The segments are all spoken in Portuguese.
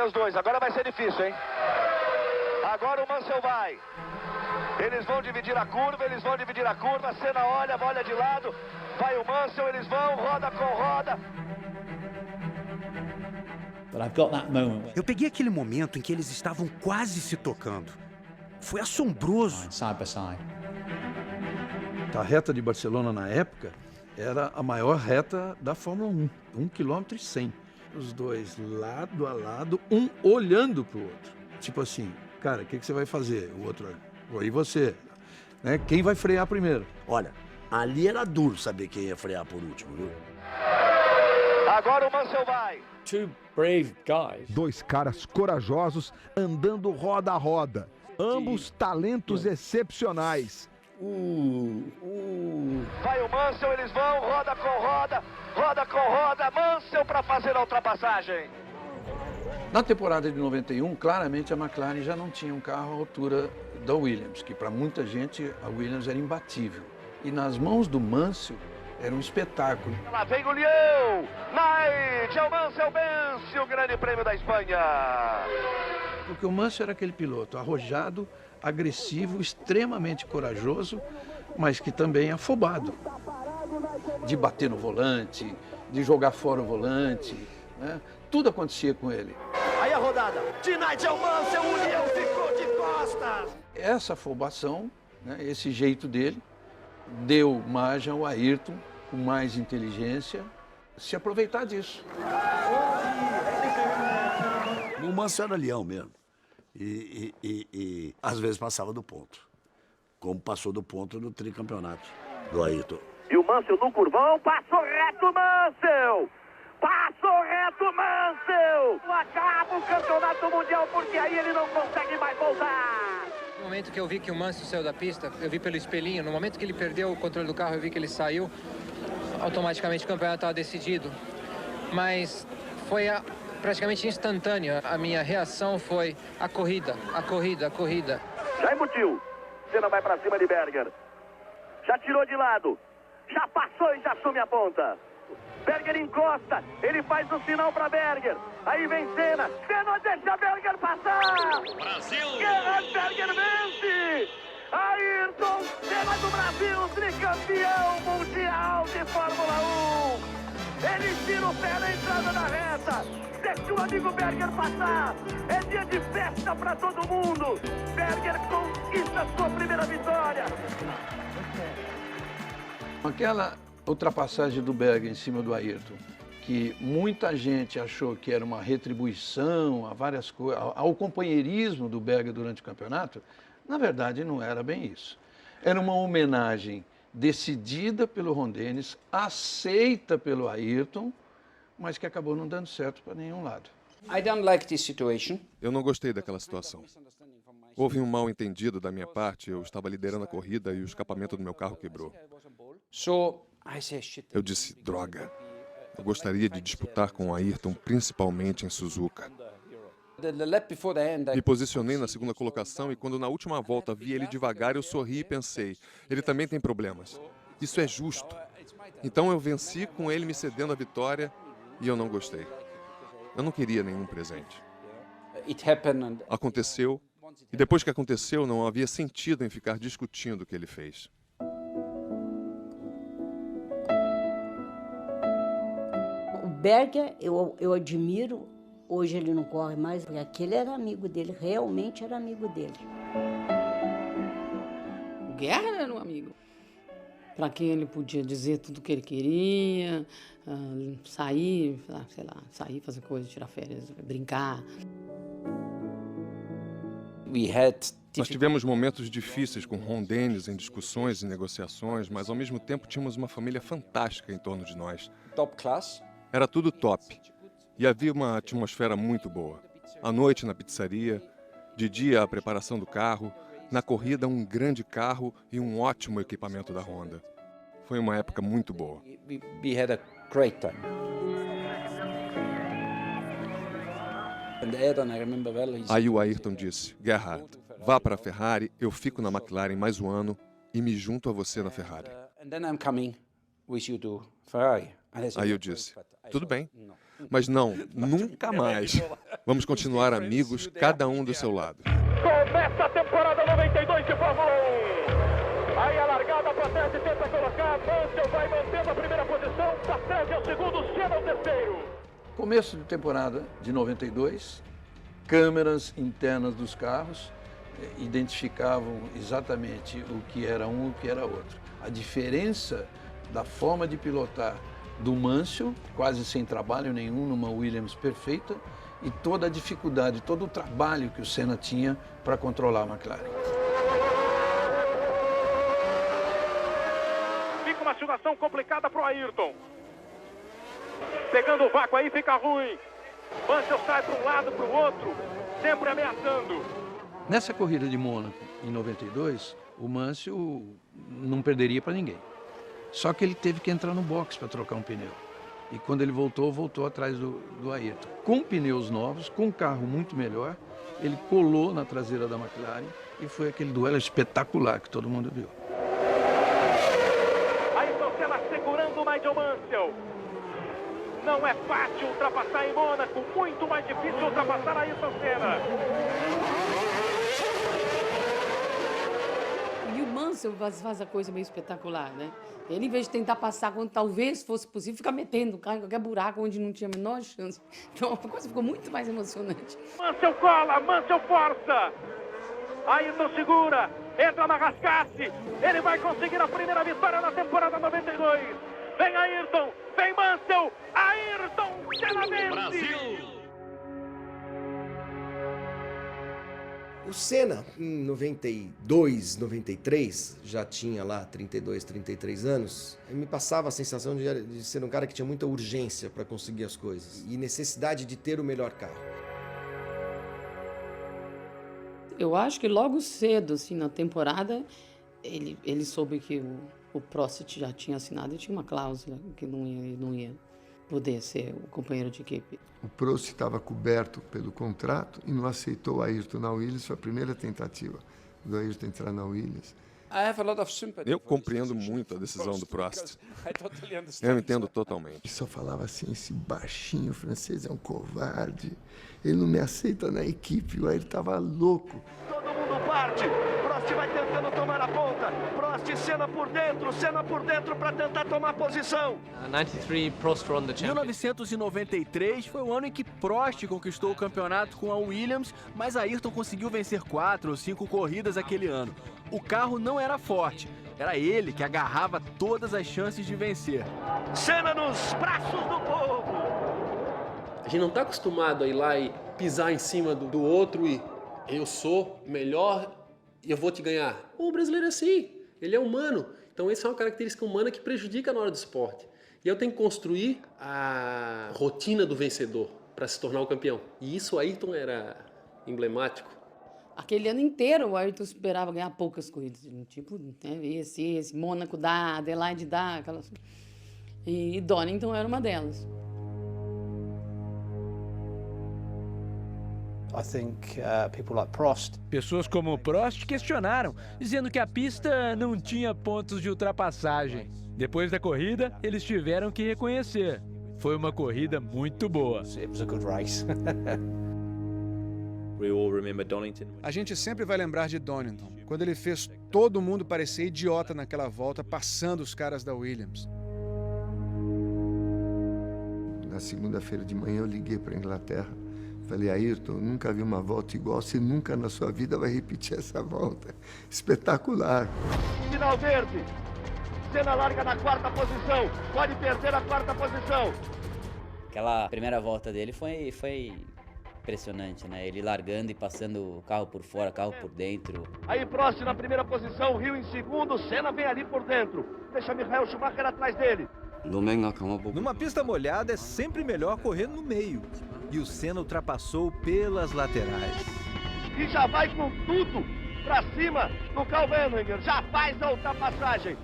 os dois. Agora vai ser difícil, hein? Agora o Mansell vai. Eles vão dividir a curva, a Senna olha de lado. Vai o Mansell, eles vão, roda com roda. Eu peguei aquele momento em que eles estavam quase se tocando. Foi assombroso. A reta de Barcelona na época era a maior reta da Fórmula 1, 1,1 km. Os dois lado a lado, um olhando pro outro. Tipo assim, cara, o que você vai fazer? O outro, e você? Né? Quem vai frear primeiro? Olha, ali era duro saber quem ia frear por último, viu? Agora o Mansell vai. Dois caras corajosos andando roda a roda. Ambos talentos excepcionais. Vai o Mansell, eles vão, roda com roda, Mansell para fazer a ultrapassagem. Na temporada de 91, claramente a McLaren já não tinha um carro à altura da Williams, que para muita gente a Williams era imbatível. E nas mãos do Mansell era um espetáculo. Lá vem o Leão, Nigel Mansell vence o Grande Prêmio da Espanha. Porque o Mansell era aquele piloto arrojado, agressivo, extremamente corajoso, mas que também é afobado. De bater no volante, de jogar fora o volante, né? Tudo acontecia com ele. Aí a rodada de Nigel Mansell, o Leão ficou de costas. Essa afobação, né, esse jeito dele, deu margem ao Ayrton, com mais inteligência, se aproveitar disso. O Mansell era leão mesmo. E às vezes passava do ponto. Como passou do ponto no tricampeonato do Ayrton. E o Mansell no curvão, passou reto Mansell! Passou reto Mansell! Acaba o campeonato mundial porque aí ele não consegue mais voltar! No momento que eu vi que o Mansell saiu da pista, eu vi pelo espelhinho, no momento que ele perdeu o controle do carro, eu vi que ele saiu, automaticamente o campeonato estava decidido. Mas foi praticamente instantâneo. A minha reação foi a corrida. Já embutiu. Senna vai pra cima de Berger. Já tirou de lado. Já passou e já assume a ponta. Berger encosta. Ele faz o sinal pra Berger. Aí vem Senna. Senna deixa Berger passar. Brasil! Gerhard Berger vence. Ayrton Senna do Brasil, tricampeão mundial de Fórmula 1. Ele tira o pé na entrada da reta. Deixa o amigo Berger passar. É dia de festa para todo mundo. Berger conquista sua primeira vitória. Aquela ultrapassagem do Berger em cima do Ayrton, que muita gente achou que era uma retribuição a várias coisas, ao companheirismo do Berger durante o campeonato, na verdade não era bem isso. Era uma homenagem decidida pelo Ron Dennis, aceita pelo Ayrton, mas que acabou não dando certo para nenhum lado. Eu não gostei daquela situação. Houve um mal-entendido da minha parte, eu estava liderando a corrida e o escapamento do meu carro quebrou. Eu disse, droga, eu gostaria de disputar com o Ayrton, principalmente em Suzuka. Me posicionei na segunda colocação e quando na última volta vi ele devagar, eu sorri e pensei, ele também tem problemas. Isso é justo. Então eu venci com ele me cedendo a vitória e eu não gostei. Eu não queria nenhum presente. Aconteceu, e depois que aconteceu, não havia sentido em ficar discutindo o que ele fez. O Berger, eu admiro, hoje ele não corre mais, porque aquele era amigo dele, realmente era amigo dele. O Gerhard era um amigo. Para quem ele podia dizer tudo o que ele queria, sair, sei lá, sair, fazer coisas, tirar férias, brincar. Nós tivemos momentos difíceis com Ron Dennis em discussões e negociações, mas ao mesmo tempo tínhamos uma família fantástica em torno de nós. Top class. Era tudo top. E havia uma atmosfera muito boa. À noite na pizzaria, de dia a preparação do carro, na corrida um grande carro e um ótimo equipamento da Honda. Foi uma época muito boa. We had a great time. Aí o Ayrton disse, Gerhard, vá para a Ferrari, eu fico na McLaren mais um ano e me junto a você na Ferrari. Aí eu disse, tudo bem, Mas não, nunca mais. Vamos continuar amigos, cada um do seu lado. Começa a temporada 92 de Fórmula 1. Aí a largada, Patrese tenta colocar, Mansell vai mantendo a primeira posição, Patrese é o segundo, Senna é o terceiro. Começo de temporada de 92, câmeras internas dos carros identificavam exatamente o que era um e o que era outro. A diferença da forma de pilotar do Mansell, quase sem trabalho nenhum, numa Williams perfeita, e toda a dificuldade, todo o trabalho que o Senna tinha para controlar a McLaren. Fica uma situação complicada para o Ayrton. Pegando o vácuo aí fica ruim. Mansell sai para um lado, para o outro, sempre ameaçando. Nessa corrida de Mônaco, em 92, o Mansell não perderia para ninguém. Só que ele teve que entrar no box para trocar um pneu. E quando ele voltou atrás do Ayrton. Com pneus novos, com um carro muito melhor, ele colou na traseira da McLaren e foi aquele duelo espetacular que todo mundo viu. Ayrton Senna segurando o Nigel Mansell. Não é fácil ultrapassar em Mônaco, muito mais difícil ultrapassar Ayrton Senna. E o Mansell faz a coisa meio espetacular, né? Ele, em vez de tentar passar quando talvez fosse possível, fica metendo o carro em qualquer buraco onde não tinha a menor chance. Então a coisa ficou muito mais emocionante. Mansell cola, Mansell força. Ayrton segura, entra na rascasse. Ele vai conseguir a primeira vitória na temporada 92. Vem Ayrton, vem Mansell, Ayrton Senna vence. Brasil! O Senna, em 92, 93, já tinha lá 32, 33 anos, me passava a sensação de ser um cara que tinha muita urgência para conseguir as coisas e necessidade de ter o melhor carro. Eu acho que logo cedo, assim, na temporada, ele soube que o Prost já tinha assinado e tinha uma cláusula que não ia poder ser o companheiro de equipe. O Prost estava coberto pelo contrato e não aceitou o Ayrton na Williams. Foi a primeira tentativa do Ayrton entrar na Williams. Eu compreendo muito a decisão do Prost. Eu entendo totalmente. E só falava assim, esse baixinho francês é um covarde. Ele não me aceita na equipe. O Ayrton estava louco. Todo mundo parte. Prost vai tentando tomar a ponta. Prost, Senna por dentro para tentar tomar posição. 1993 foi o ano em que Prost conquistou o campeonato com a Williams, mas Ayrton conseguiu vencer 4 ou 5 corridas aquele ano. O carro não era forte, era ele que agarrava todas as chances de vencer. Senna nos braços do povo. A gente não está acostumado a ir lá e pisar em cima do outro e eu sou melhor e eu vou te ganhar. O brasileiro é assim, ele é humano. Então essa é uma característica humana que prejudica na hora do esporte. E eu tenho que construir a rotina do vencedor para se tornar o campeão. E isso Ayrton era emblemático. Aquele ano inteiro o Ayrton esperava ganhar poucas corridas. Tipo, né, esse Mônaco dá, Adelaide dá, aquelas... E Donington era uma delas. Pessoas como Prost questionaram, dizendo que a pista não tinha pontos de ultrapassagem. Depois da corrida, eles tiveram que reconhecer. Foi uma corrida muito boa. A gente sempre vai lembrar de Donington, quando ele fez todo mundo parecer idiota naquela volta, passando os caras da Williams. Na segunda-feira de manhã eu liguei para a Inglaterra. Falei, Ayrton, eu nunca vi uma volta igual, você nunca na sua vida vai repetir essa volta. Espetacular. Sinal verde. Senna larga na 4ª posição, pode perder a 4ª posição. Aquela primeira volta dele foi impressionante, né? Ele largando e passando o carro por fora, carro por dentro. Aí Prost na primeira posição, Hill em segundo, Senna vem ali por dentro. Deixa Michael Schumacher atrás dele. Numa pista molhada é sempre melhor correr no meio. E o Senna ultrapassou pelas laterais. E já vai com tudo pra cima do Karl Wendlinger. Já faz a ultrapassagem.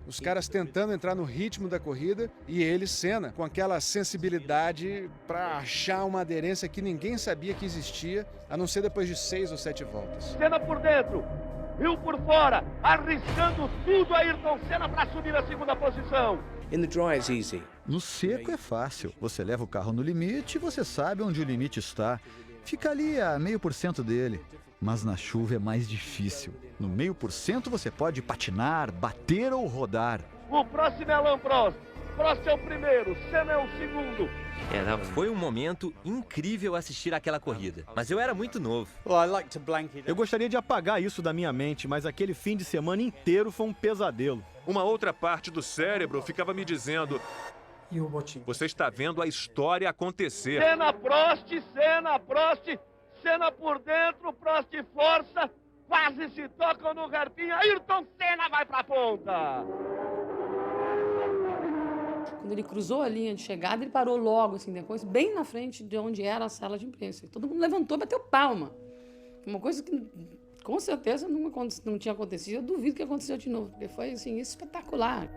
Os caras tentando entrar no ritmo da corrida e ele, Senna, com aquela sensibilidade para achar uma aderência que ninguém sabia que existia, a não ser depois de 6 ou 7 voltas. Senna por dentro, Hill por fora, arriscando tudo Ayrton Senna para subir a 2ª posição. No seco é fácil. Você leva o carro no limite e você sabe onde o limite está. Fica ali a 0,5% dele. Mas na chuva é mais difícil. No 0,5% você pode patinar, bater ou rodar. O próximo é Alain Prost. Prost é o primeiro, Senna é o segundo. Foi um momento incrível assistir aquela corrida, mas eu era muito novo. Eu gostaria de apagar isso da minha mente, mas aquele fim de semana inteiro foi um pesadelo. Uma outra parte do cérebro ficava me dizendo: você está vendo a história acontecer. Senna, Prost, Senna, Prost, Senna por dentro, Prost força, quase se tocam no hairpin, Ayrton Senna vai pra ponta. Quando ele cruzou a linha de chegada, ele parou logo, assim, depois, bem na frente de onde era a sala de imprensa. E todo mundo levantou e bateu palma. Uma coisa que, com certeza, não tinha acontecido. Eu duvido que aconteceu de novo, porque foi, assim, espetacular.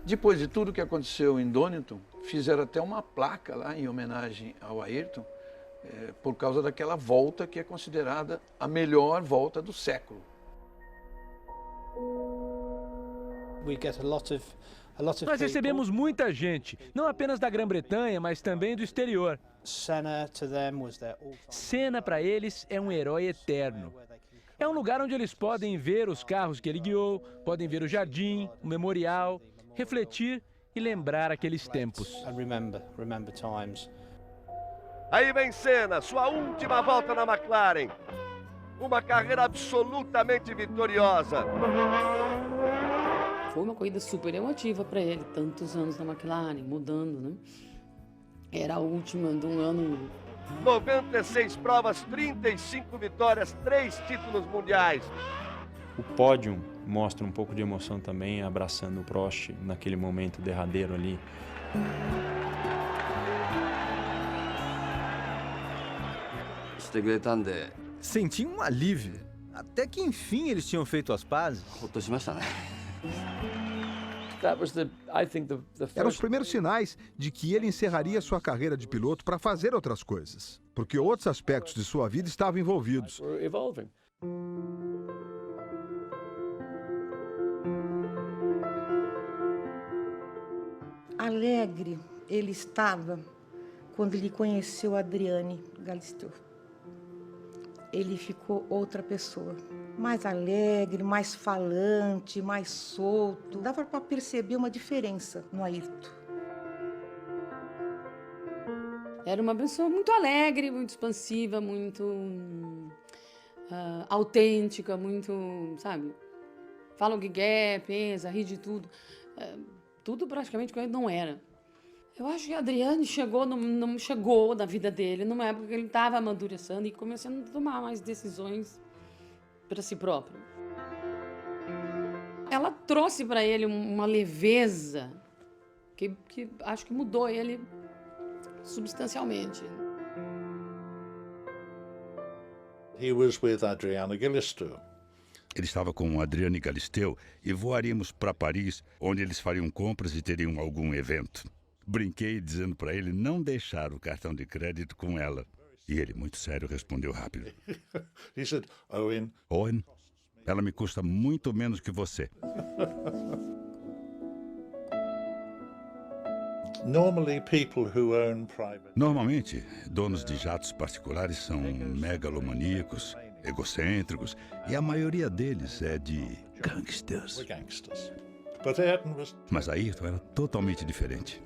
Depois de tudo que aconteceu em Donington, fizeram até uma placa lá em homenagem ao Ayrton, por causa daquela volta que é considerada a melhor volta do século. Nós recebemos muita gente, não apenas da Grã-Bretanha, mas também do exterior. Senna, para eles, é um herói eterno. É um lugar onde eles podem ver os carros que ele guiou, podem ver o jardim, o memorial, refletir e lembrar aqueles tempos. Aí vem Senna, sua última volta na McLaren. Uma carreira absolutamente vitoriosa. Foi uma corrida super emotiva para ele, tantos anos na McLaren, mudando, né? Era a última de um ano. 96 provas, 35 vitórias, 3 títulos mundiais. O pódio mostra um pouco de emoção também, abraçando o Prost naquele momento derradeiro ali. Senti um alívio. Até que enfim eles tinham feito as pazes. Eram os primeiros sinais de que ele encerraria sua carreira de piloto para fazer outras coisas, porque outros aspectos de sua vida estavam envolvidos. Alegre ele estava quando ele conheceu a Adriane Galisteu. Ele ficou outra pessoa, mais alegre, mais falante, mais solto. Dava para perceber uma diferença no Ayrton. Era uma pessoa muito alegre, muito expansiva, muito autêntica, muito, sabe? Fala o que quer, pensa, ri de tudo. Tudo praticamente que ele não era. Eu acho que a Adriane chegou na vida dele numa época que ele estava amadurecendo e começando a tomar mais decisões para si próprio. Ela trouxe para ele uma leveza que acho que mudou ele substancialmente. Ele estava com Adriane Galisteu e voaríamos para Paris, onde eles fariam compras e teriam algum evento. Brinquei dizendo para ele não deixar o cartão de crédito com ela. E ele, muito sério, respondeu rápido. Owen, ela me custa muito menos que você. Normalmente, donos de jatos particulares são megalomaníacos, egocêntricos, e a maioria deles é de gangsters. Mas Ayrton era totalmente diferente.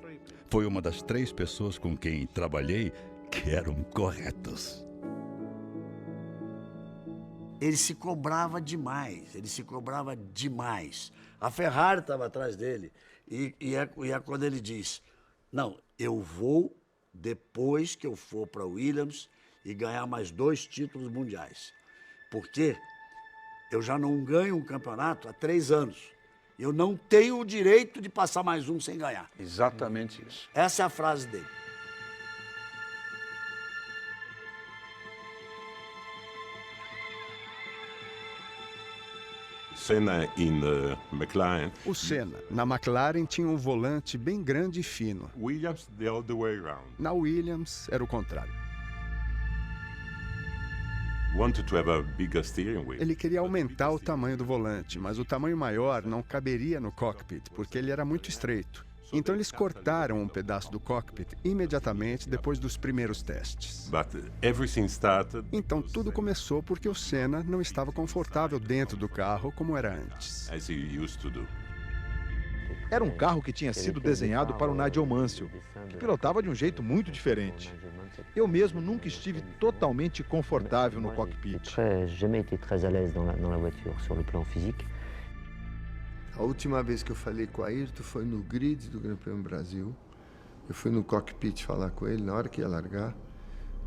Foi uma das 3 pessoas com quem trabalhei que eram corretos. Ele se cobrava demais, A Ferrari estava atrás dele. E é quando ele diz, não, eu vou depois que eu for para Williams e ganhar mais 2 títulos mundiais. Porque eu já não ganho um campeonato há 3 anos. Eu não tenho o direito de passar mais um sem ganhar. Exatamente isso. Essa é a frase dele. Senna in the McLaren. O Senna, na McLaren, tinha um volante bem grande e fino. Williams, the other way around. Na Williams, era o contrário. Ele queria aumentar o tamanho do volante, mas o tamanho maior não caberia no cockpit, porque ele era muito estreito. Então eles cortaram um pedaço do cockpit imediatamente depois dos primeiros testes. Então tudo começou porque o Senna não estava confortável dentro do carro como era antes. Era um carro que tinha sido desenhado para o Nigel Mansell, que pilotava de um jeito muito diferente. Eu mesmo nunca estive totalmente confortável no cockpit. A última vez que eu falei com o Ayrton foi no grid do Grande Prêmio Brasil. Eu fui no cockpit falar com ele na hora que ia largar.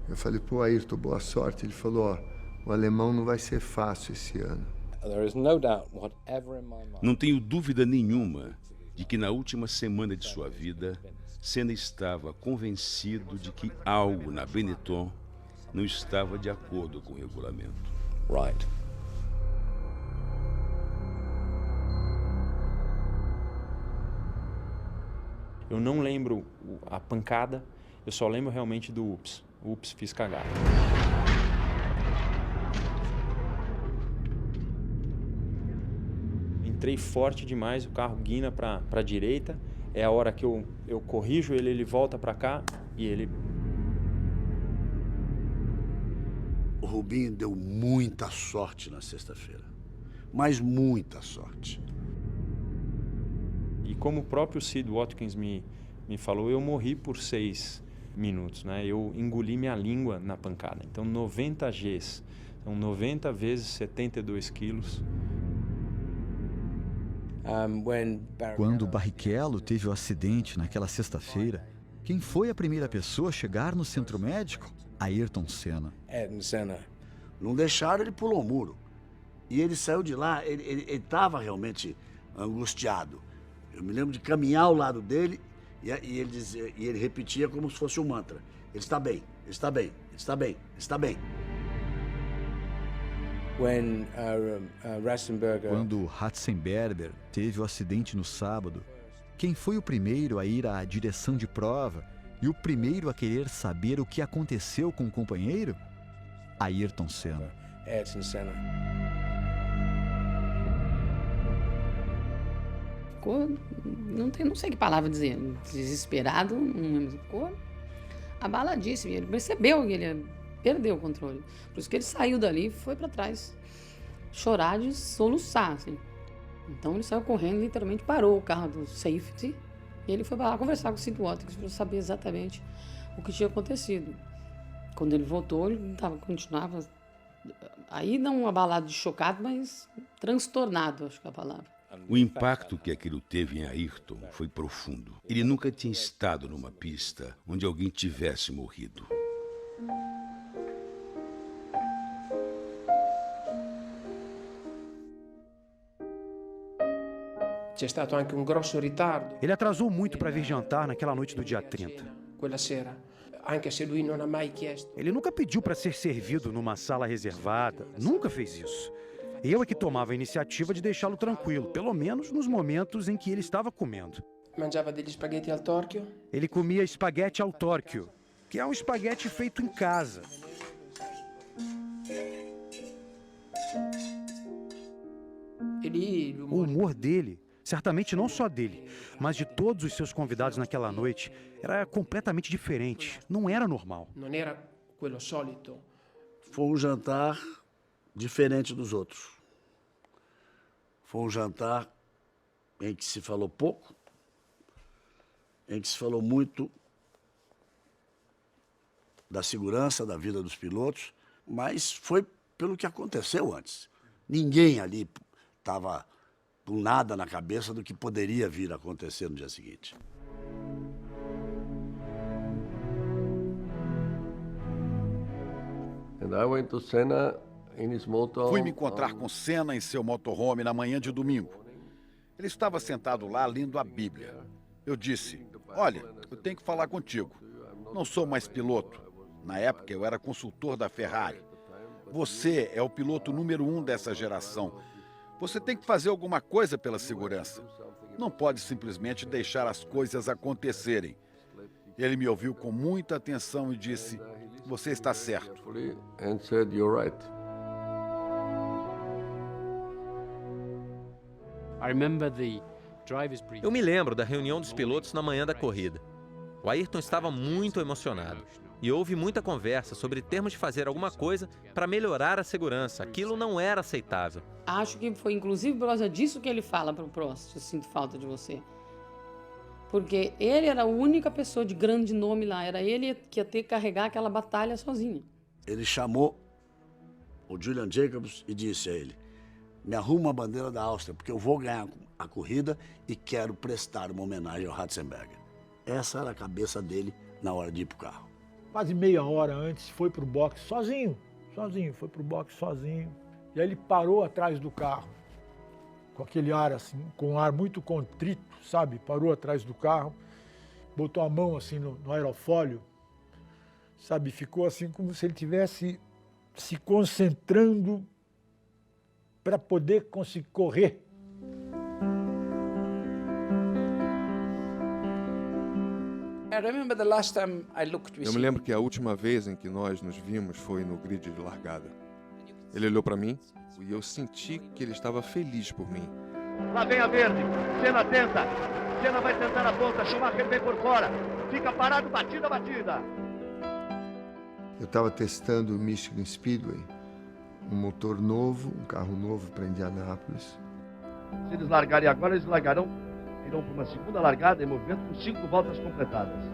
Eu falei, pô, Ayrton, boa sorte. Ele falou, ó, o alemão não vai ser fácil esse ano. Não tenho dúvida nenhuma de que na última semana de sua vida, Senna estava convencido de que algo na Benetton não estava de acordo com o regulamento. Right. Eu não lembro a pancada, eu só lembro realmente do ups. Ups, fiz cagada. Entrei forte demais, o carro guina para a direita. É a hora que eu corrijo ele, ele volta para cá e ele... O Rubinho deu muita sorte na sexta-feira, mas muita sorte. E como o próprio Sid Watkins me falou, eu morri por 6 minutos, né? Eu engoli minha língua na pancada. Então 90 Gs, então 90 vezes 72 quilos. Quando Barrichello teve o acidente naquela sexta-feira, quem foi a primeira pessoa a chegar no centro médico? Ayrton Senna. Não deixaram, ele pulou o muro. E ele saiu de lá, ele estava realmente angustiado. Eu me lembro de caminhar ao lado dele e ele repetia como se fosse um mantra. Ele está bem, ele está bem, ele está bem, ele está bem. Quando Ratzenberger teve o acidente no sábado, quem foi o primeiro a ir à direção de prova e o primeiro a querer saber o que aconteceu com o companheiro? Ayrton Senna. Ficou, não sei que palavra dizer, desesperado, ficou abaladíssimo. Ele percebeu que ele perdeu o controle. Por isso que ele saiu dali e foi para trás, chorar de soluçar, assim. Então ele saiu correndo, literalmente parou o carro do safety e ele foi para lá conversar com o Sid Watkins para saber exatamente o que tinha acontecido. Quando ele voltou, ele continuava, aí não abalado de chocado, mas transtornado, acho que é a palavra. O impacto que aquilo teve em Ayrton foi profundo. Ele nunca tinha estado numa pista onde alguém tivesse morrido. Ele atrasou muito para vir jantar naquela noite do dia 30. Ele nunca pediu para ser servido numa sala reservada, nunca fez isso. Eu é que tomava a iniciativa de deixá-lo tranquilo, pelo menos nos momentos em que ele estava comendo. Ele comia espaguete al torchio, que é um espaguete feito em casa. O humor dele, certamente não só dele, mas de todos os seus convidados naquela noite, era completamente diferente. Não era normal. Foi um jantar diferente dos outros. Foi um jantar em que se falou pouco, em que se falou muito da segurança, da vida dos pilotos, mas foi pelo que aconteceu antes. Ninguém ali estava com nada na cabeça do que poderia vir a acontecer no dia seguinte. Fui me encontrar com Senna em seu motorhome na manhã de domingo. Ele estava sentado lá lendo a Bíblia. Eu disse, olha, eu tenho que falar contigo. Não sou mais piloto. Na época eu era consultor da Ferrari. Você é o piloto número 1 dessa geração. Você tem que fazer alguma coisa pela segurança. Não pode simplesmente deixar as coisas acontecerem. Ele me ouviu com muita atenção e disse, você está certo. Eu me lembro da reunião dos pilotos na manhã da corrida. O Ayrton estava muito emocionado e houve muita conversa sobre termos de fazer alguma coisa para melhorar a segurança. Aquilo não era aceitável. Acho que foi inclusive por causa disso que ele fala para o Prost: eu sinto falta de você. Porque ele era a única pessoa de grande nome lá, era ele que ia ter que carregar aquela batalha sozinho. Ele chamou o Julian Jacobs e disse a ele: me arruma a bandeira da Áustria, porque eu vou ganhar a corrida e quero prestar uma homenagem ao Ratzenberger. Essa era a cabeça dele na hora de ir pro carro. Quase meia hora antes foi pro boxe sozinho, foi pro boxe sozinho. E aí ele parou atrás do carro, com aquele ar assim, com um ar muito contrito, sabe? Parou atrás do carro, botou a mão assim no aerofólio, sabe? Ficou assim como se ele estivesse se concentrando para poder conseguir correr. Eu me lembro que a última vez em que nós nos vimos foi no grid de largada. Ele olhou para mim e eu senti que ele estava feliz por mim. Lá vem a verde, Senna tenta, Senna vai tentar a ponta, Schumacher vem por fora, fica parado, batida. Eu estava testando o Michigan Speedway, um motor novo, um carro novo para Indianápolis. Se eles largarem agora, eles irão para uma segunda largada em movimento com 5 voltas completadas.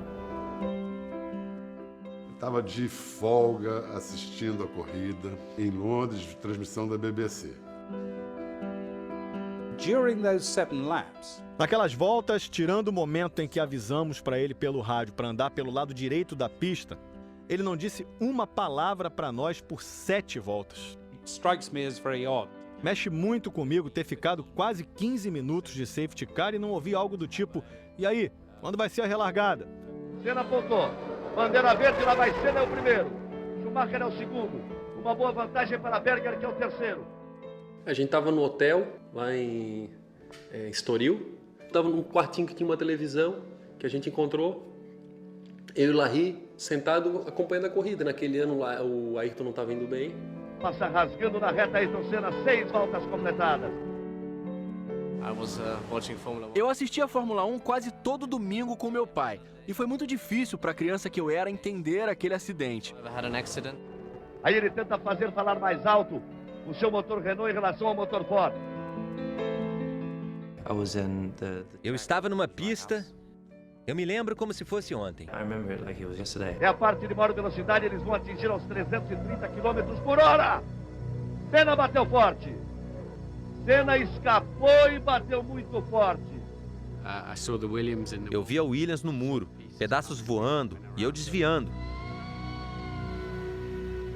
Estava de folga assistindo a corrida em Londres, de transmissão da BBC. Naquelas voltas, tirando o momento em que avisamos para ele pelo rádio para andar pelo lado direito da pista, ele não disse uma palavra para nós por 7 voltas. Mexe muito comigo ter ficado quase 15 minutos de safety car e não ouvir algo do tipo: e aí, quando vai ser a relargada? Senna apontou, bandeira verde, lá vai Senna, é o primeiro, Schumacher é o segundo, uma boa vantagem para Berger, que é o terceiro. A gente estava no hotel, lá em Estoril, estava num quartinho que tinha uma televisão, que a gente encontrou, eu e o Larry sentado acompanhando a corrida. Naquele ano lá, o Ayrton não estava indo bem. Passa rasgando na reta Ayrton Senna, 6 voltas completadas. Eu assisti a Fórmula 1 quase todo domingo com meu pai. E foi muito difícil para a criança que eu era entender aquele acidente. Aí ele tenta fazer falar mais alto o seu motor Renault em relação ao motor Ford. Eu estava numa pista. Eu me lembro como se fosse ontem. É a parte de maior velocidade, eles vão atingir aos 330 km por hora. Senna bateu forte. Senna escapou e bateu muito forte. Eu vi a Williams no muro, pedaços voando e eu desviando.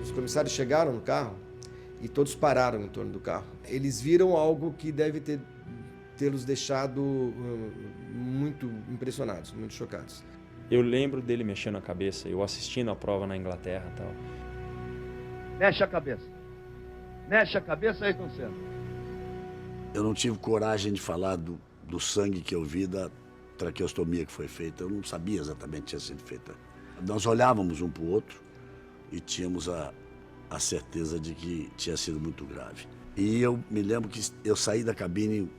Os comissários chegaram no carro e todos pararam em torno do carro. Eles viram algo que deve tê-los deixado muito impressionados, muito chocados. Eu lembro dele mexendo a cabeça, eu assistindo a prova na Inglaterra e tal. Mexe a cabeça. Mexe a cabeça, Ayrton Senna. Eu não tive coragem de falar do sangue que eu vi da traqueostomia que foi feita. Eu não sabia exatamente que tinha sido feita. Nós olhávamos um para o outro e tínhamos a certeza de que tinha sido muito grave. E eu me lembro que eu saí da cabine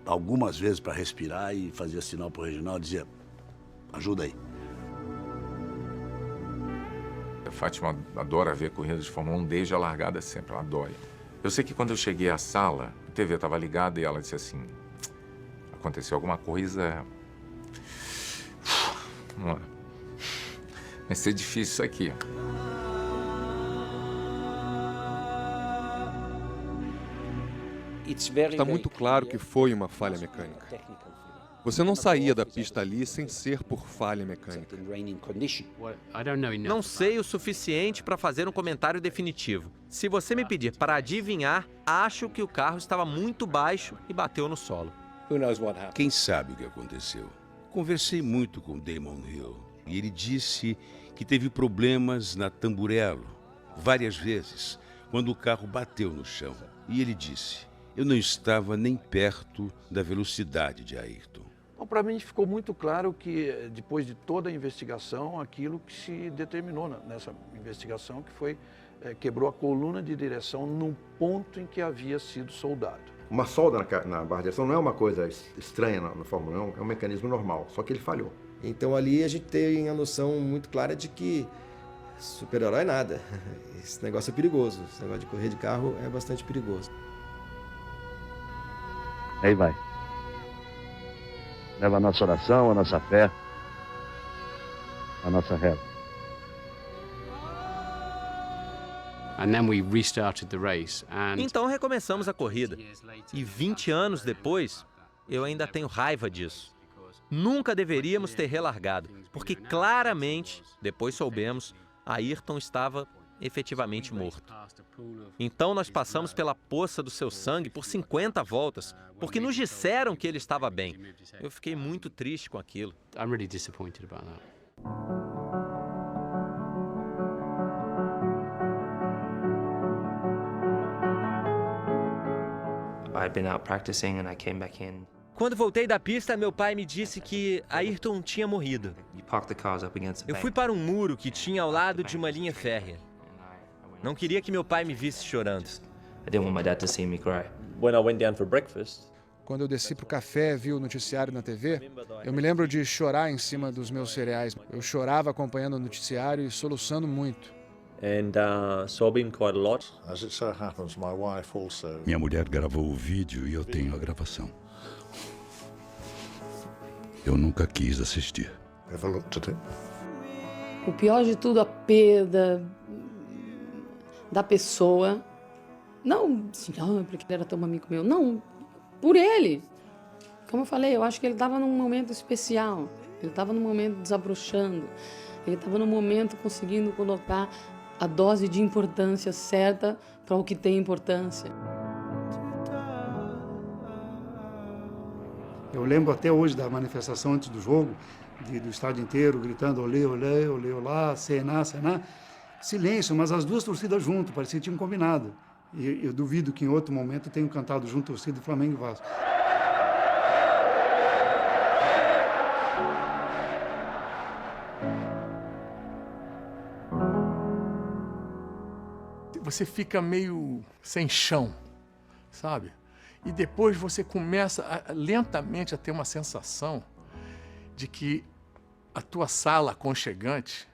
algumas vezes para respirar e fazia sinal para o Reginaldo e dizia: ajuda aí. A Fátima adora ver corridas de Fórmula 1 desde a largada sempre, ela adora. Eu sei que quando eu cheguei à sala, a TV estava ligada e ela disse assim: aconteceu alguma coisa... Vai ser difícil isso aqui. Está muito claro que foi uma falha mecânica. Você não saía da pista ali sem ser por falha mecânica. Não sei o suficiente para fazer um comentário definitivo. Se você me pedir para adivinhar, acho que o carro estava muito baixo e bateu no solo. Quem sabe o que aconteceu? Conversei muito com Damon Hill e ele disse que teve problemas na Tamburello várias vezes quando o carro bateu no chão. E ele disse: eu não estava nem perto da velocidade de Ayrton. Bom, para mim ficou muito claro que, depois de toda a investigação, aquilo que se determinou nessa investigação, que foi quebrou a coluna de direção num ponto em que havia sido soldado. Uma solda na barra de direção não é uma coisa estranha na Fórmula 1, é um mecanismo normal, só que ele falhou. Então ali a gente tem a noção muito clara de que super-herói nada. Esse negócio é perigoso, esse negócio de correr de carro é bastante perigoso. Aí vai. Leva a nossa oração, a nossa fé, a nossa reza. Então recomeçamos a corrida. E 20 anos depois, eu ainda tenho raiva disso. Nunca deveríamos ter relargado, porque claramente, depois soubemos, Ayrton estava efetivamente morto. Então nós passamos pela poça do seu sangue por 50 voltas, porque nos disseram que ele estava bem. Eu fiquei muito triste com aquilo. I'm really disappointed about that. I'd been out practicing and I came back in. Quando voltei da pista, meu pai me disse que Ayrton tinha morrido. Eu fui para um muro que tinha ao lado de uma linha férrea. Não queria que meu pai me visse chorando. I didn't want my dad to see me cry. When I went down for breakfast, quando eu desci para o café e vi o noticiário na TV, eu me lembro de chorar em cima dos meus cereais. Eu chorava acompanhando o noticiário e soluçando muito. Sobbing quite a lot. As it so happens, my wife also. Minha mulher gravou o vídeo e eu tenho a gravação. Eu nunca quis assistir. Ever looked at it? O pior de tudo, a perda da pessoa. Não assim, porque ele era tão amigo meu. Não, por ele. Como eu falei, eu acho que ele estava num momento especial. Ele estava num momento desabrochando. Ele estava num momento conseguindo colocar a dose de importância certa para o que tem importância. Eu lembro até hoje da manifestação antes do jogo, do estádio inteiro gritando olê, olê, olê, olá, Senna, Senna. Silêncio, mas as duas torcidas junto, parecia que tinham combinado. E eu duvido que em outro momento tenham cantado junto torcida do Flamengo e Vasco. Você fica meio sem chão, sabe? E depois você começa lentamente a ter uma sensação de que a tua sala aconchegante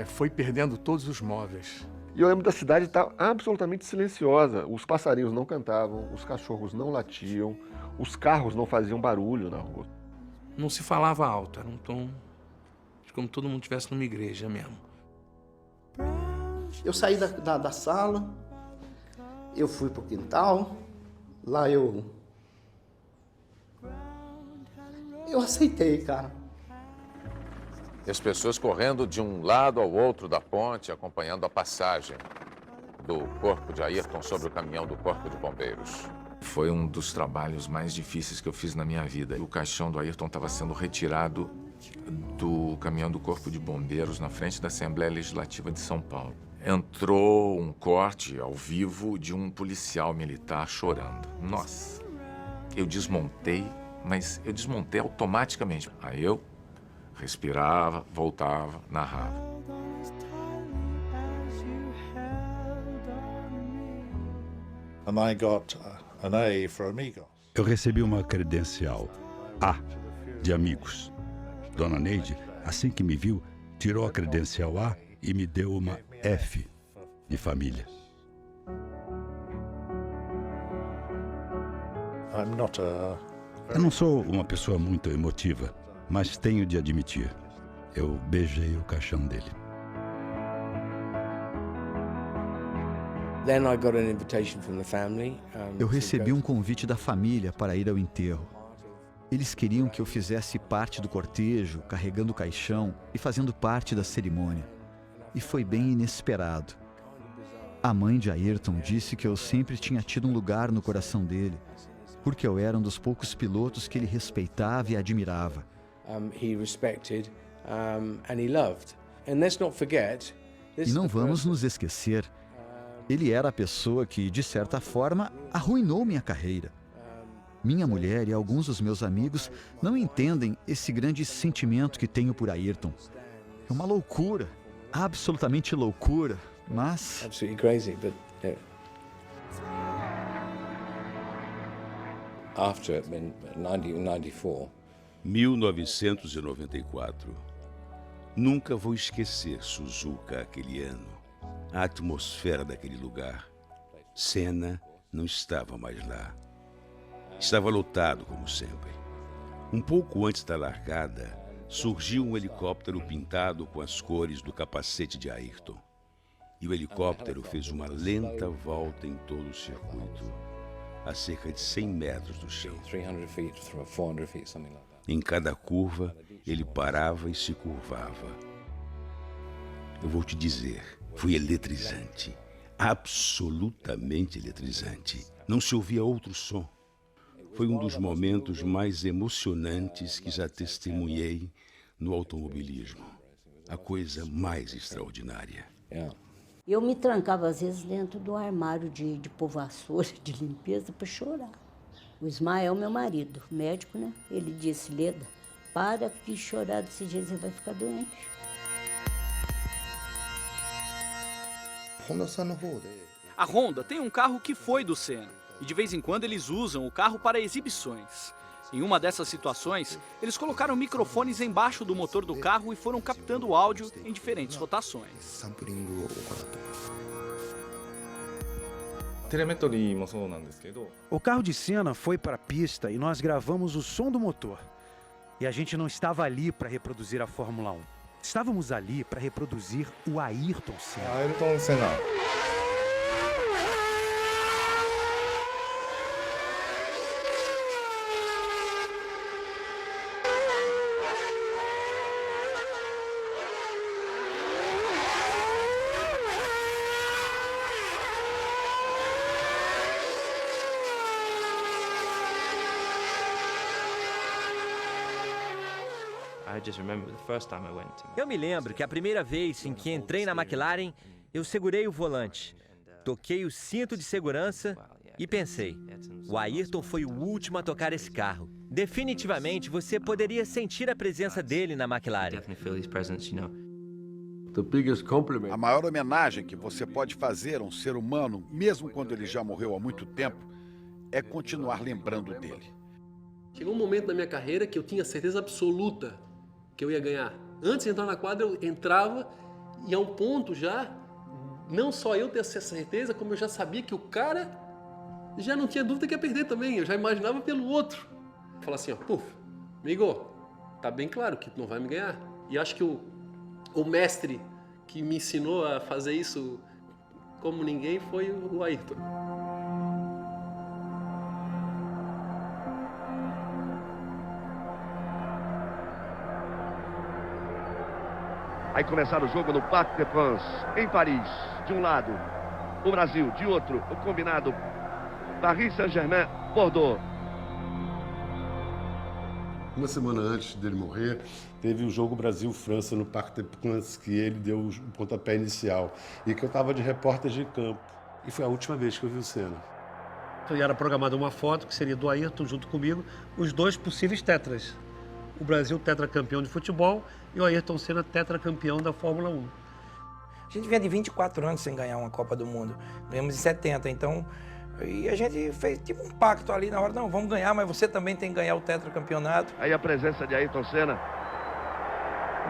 foi perdendo todos os móveis. E eu lembro da cidade estar absolutamente silenciosa. Os passarinhos não cantavam, os cachorros não latiam, os carros não faziam barulho na rua. Não se falava alto, era um tom de como todo mundo estivesse numa igreja mesmo. Eu saí da sala, eu fui pro quintal, lá eu aceitei, cara. E as pessoas correndo de um lado ao outro da ponte, acompanhando a passagem do corpo de Ayrton sobre o caminhão do Corpo de Bombeiros. Foi um dos trabalhos mais difíceis que eu fiz na minha vida. O caixão do Ayrton estava sendo retirado do caminhão do Corpo de Bombeiros na frente da Assembleia Legislativa de São Paulo. Entrou um corte ao vivo de um policial militar chorando. Nossa, eu desmontei, mas eu desmontei automaticamente. Aí eu respirava, voltava, narrava. And I got an A for Amigos. Eu recebi uma credencial A, de amigos. Dona Neide, assim que me viu, tirou a credencial A e me deu uma F, de família. Eu não sou uma pessoa muito emotiva, mas tenho de admitir, eu beijei o caixão dele. Eu recebi um convite da família para ir ao enterro. Eles queriam que eu fizesse parte do cortejo, carregando o caixão e fazendo parte da cerimônia. E foi bem inesperado. A mãe de Ayrton disse que eu sempre tinha tido um lugar no coração dele, porque eu era um dos poucos pilotos que ele respeitava e admirava. E não vamos nos esquecer, ele era a pessoa que, de certa forma, arruinou minha carreira. Minha mulher e alguns dos meus amigos não entendem esse grande sentimento que tenho por Ayrton. É uma loucura, absolutamente loucura, mas... after 1994. 1994. Nunca vou esquecer Suzuka aquele ano. A atmosfera daquele lugar. Senna não estava mais lá. Estava lotado, como sempre. Um pouco antes da largada, surgiu um helicóptero pintado com as cores do capacete de Ayrton. E o helicóptero fez uma lenta volta em todo o circuito, a cerca de 100 metros do chão. 300 feet, 400 feet, something like that. Em cada curva, ele parava e se curvava. Eu vou te dizer, foi eletrizante, absolutamente eletrizante. Não se ouvia outro som. Foi um dos momentos mais emocionantes que já testemunhei no automobilismo. A coisa mais extraordinária. Eu me trancava, às vezes, dentro do armário de pôr vassoura, de limpeza, para chorar. O Ismael, meu marido, médico, né? Ele disse, Leda, para de chorar desse jeito, você vai ficar doente. A Honda tem um carro que foi do Senna, e de vez em quando eles usam o carro para exibições. Em uma dessas situações, eles colocaram microfones embaixo do motor do carro e foram captando o áudio em diferentes rotações. O carro de Senna foi para a pista e nós gravamos o som do motor. E a gente não estava ali para reproduzir a Fórmula 1. Estávamos ali para reproduzir o Ayrton Senna. Ayrton Senna. Eu me lembro que a primeira vez em que entrei na McLaren, eu segurei o volante, toquei o cinto de segurança e pensei, o Ayrton foi o último a tocar esse carro. Definitivamente você poderia sentir a presença dele na McLaren. A maior homenagem que você pode fazer a um ser humano, mesmo quando ele já morreu há muito tempo, é continuar lembrando dele. Chegou um momento na minha carreira que eu tinha certeza absoluta que eu ia ganhar. Antes de entrar na quadra, eu entrava e a um ponto já, não só eu ter essa certeza, como eu já sabia que o cara já não tinha dúvida que ia perder também. Eu já imaginava pelo outro. Falar assim, ó, puf, amigo, tá bem claro que tu não vai me ganhar. E acho que o mestre que me ensinou a fazer isso como ninguém foi o Ayrton. Aí começar o jogo no Parc des Princes, em Paris. De um lado, o Brasil. De outro, o combinado Paris Saint-Germain, Bordeaux. Uma semana antes dele morrer, teve o jogo Brasil-França no Parc des Princes, que ele deu o pontapé inicial. E que eu estava de repórter de campo. E foi a última vez que eu vi o Senna. E era programada uma foto que seria do Ayrton junto comigo, os dois possíveis tetras. O Brasil tetracampeão de futebol e o Ayrton Senna tetracampeão da Fórmula 1. A gente vinha de 24 anos sem ganhar uma Copa do Mundo. Ganhamos em 70, então... E a gente fez tipo um pacto ali na hora, não, vamos ganhar, mas você também tem que ganhar o tetracampeonato. Aí a presença de Ayrton Senna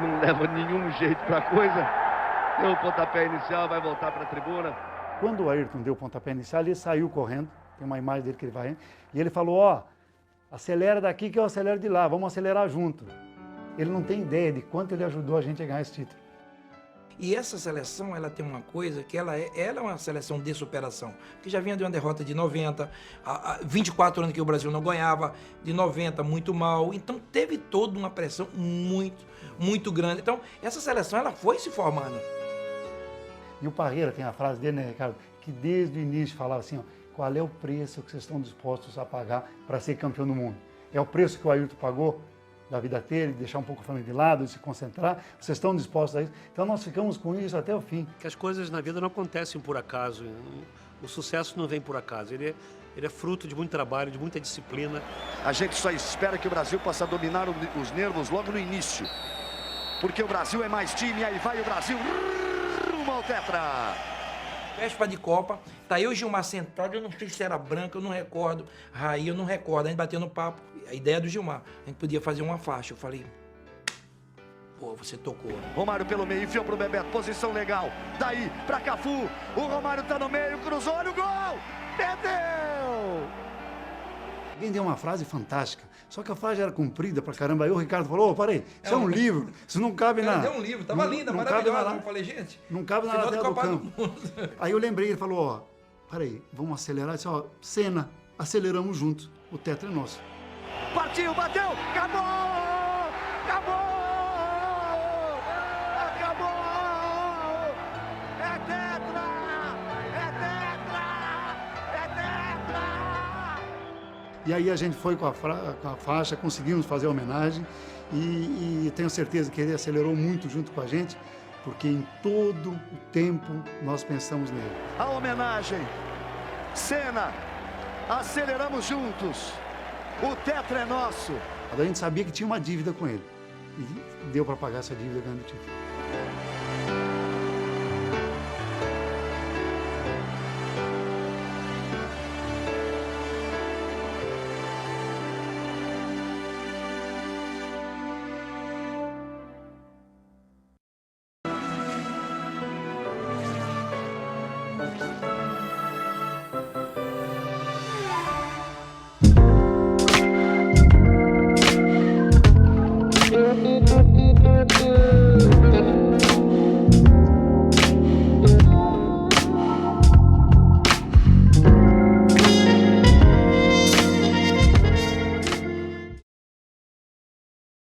não leva nenhum jeito pra coisa. Deu o pontapé inicial, vai voltar pra tribuna. Quando o Ayrton deu o pontapé inicial, ele saiu correndo, tem uma imagem dele que ele vai, e ele falou, ó, acelera daqui que eu acelero de lá, vamos acelerar junto. Ele não tem ideia de quanto ele ajudou a gente a ganhar esse título. E essa seleção, ela tem uma coisa que ela é uma seleção de superação. Porque já vinha de uma derrota de 90, 24 anos que o Brasil não ganhava, de 90 muito mal. Então teve toda uma pressão muito grande. Então essa seleção, ela foi se formando. E o Parreira tem a frase dele, né, Ricardo, que desde o início falava assim, ó, qual é o preço que vocês estão dispostos a pagar para ser campeão do mundo? É o preço que o Ayrton pagou da vida dele, deixar um pouco a família de lado, se concentrar? Vocês estão dispostos a isso? Então nós ficamos com isso até o fim. Que as coisas na vida não acontecem por acaso. O sucesso não vem por acaso. Ele é fruto de muito trabalho, de muita disciplina. A gente só espera que o Brasil possa dominar os nervos logo no início. Porque o Brasil é mais time, aí vai o Brasil rumo ao tetra. Véspera de Copa, tá eu e Gilmar sentado, eu não sei se era branca, eu não recordo. Raí, eu não recordo. A gente batendo papo, a ideia do Gilmar. A gente podia fazer uma faixa. Eu falei, pô, você tocou. Romário pelo meio, enfiou pro Bebeto, posição legal. Daí pra Cafu, o Romário tá no meio, cruzou, olha o gol! Perdeu! Alguém deu uma frase fantástica, só que a frase era comprida pra caramba. Aí o Ricardo falou, ô, parei, isso é um livro, isso não cabe na... Deu um livro, tava linda, maravilhosa. Eu falei, gente... Não cabe na lateral do campo. Aí eu lembrei, ele falou, ó, parei, vamos acelerar. Ele disse, ó, cena, aceleramos juntos, o tetra é nosso. Partiu, bateu, acabou! Acabou! Acabou! É tetra! É tetra! É tetra! E aí a gente foi com a faixa, conseguimos fazer a homenagem e tenho certeza que ele acelerou muito junto com a gente, porque em todo o tempo nós pensamos nele. A homenagem, Senna, aceleramos juntos, o tetra é nosso. A gente sabia que tinha uma dívida com ele e deu para pagar essa dívida ganhando o título.